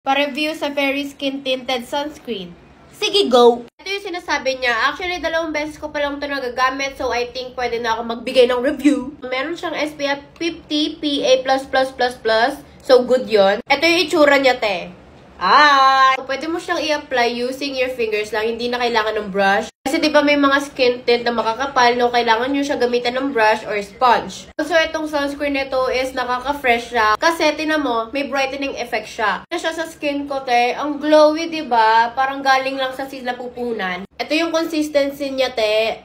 Pa-review sa Fairy Skin Tinted Sunscreen. Sige, go! Ito yung sinasabi niya. Actually, 2 beses ko pa lang ito nagagamit. So, I think pwede na ako magbigay ng review. Meron siyang SPF 50 PA++++. So, good yon. Ito yung itsura niya, te. Pwede mo siyang i-apply using your fingers lang. Hindi na kailangan ng brush. Kasi diba may mga skin tint na makakapal, no? Kailangan nyo siya gamitan ng brush or sponge. So, itong sunscreen nito is nakaka-fresh siya. Kasi, tinan mo, may brightening effect siya. Ito siya sa skin ko, te. Ang glowy, diba? Parang galing lang sa sinapupunan. Ito yung consistency niya, te.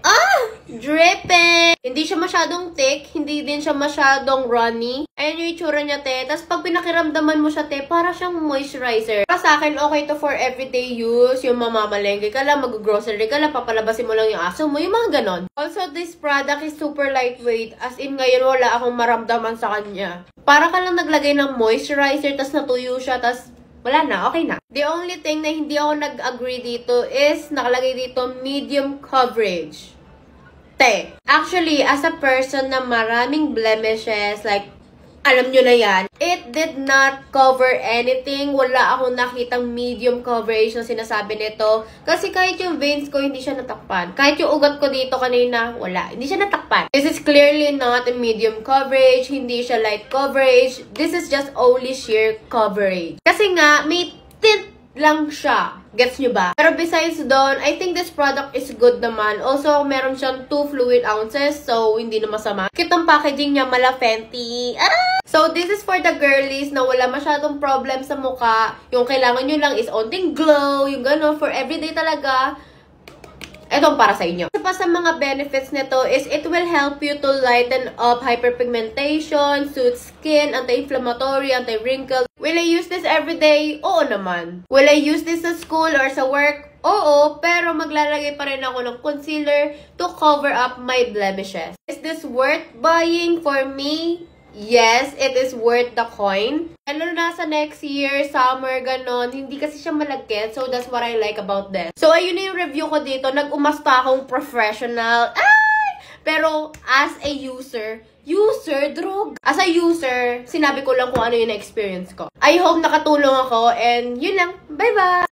Dripping! Hindi siya masyadong thick. Hindi din siya masyadong runny. Ayan yung itsura niya, te. Tapos, pag pinakiramdaman mo siya, te, para siyang moisturizer. Para sa akin, okay to for everyday use. Yung mamamalengke ka lang, mag-grocery ka lang, papalabasin mo lang yung aso mo, yung mga ganon. Also, this product is super lightweight. As in, ngayon wala akong maramdaman sa kanya. Para ka lang naglagay ng moisturizer, tas natuyo siya, tas wala na, okay na. The only thing na hindi ako nag-agree dito is nakalagay dito medium coverage. Te, actually, as a person na maraming blemishes, like, alam nyo na yan, it did not cover anything. Wala akong nakitang medium coverage na sinasabi nito. Kasi kahit yung veins ko, hindi siya natakpan. Kahit yung ugat ko dito kanina, wala. Hindi siya natakpan. This is clearly not a medium coverage. Hindi siya light coverage. This is just only sheer coverage. Kasi nga, may tint lang siya. Gets nyo ba? Pero besides doon, I think this product is good naman. Also, meron siyang 2 fluid ounces. So, hindi na masama. Kitang packaging niya, mala Fenty. So, this is for the girlies na wala masyadong problem sa mukha. Yung kailangan nyo lang is onting glow. Yung gano'n, for everyday talaga. Etong para sa inyo. Isa pa sa mga benefits nito is it will help you to lighten up hyperpigmentation, soothe skin, anti-inflammatory, anti-wrinkle. Will I use this everyday? Oo naman. Will I use this sa school or sa work? Oo, pero maglalagay pa rin ako ng concealer to cover up my blemishes. Is this worth buying for me? Yes, it is worth the coin. Lalo na sa next year, summer, ganon, hindi kasi siya malagkit. So, that's what I like about this. So, ayun na yung review ko dito. Nag-umasta akong professional. Pero, as a user, drug. As a user, sinabi ko lang kung ano yung na-experience ko. I hope nakatulong ako and yun lang. Bye-bye!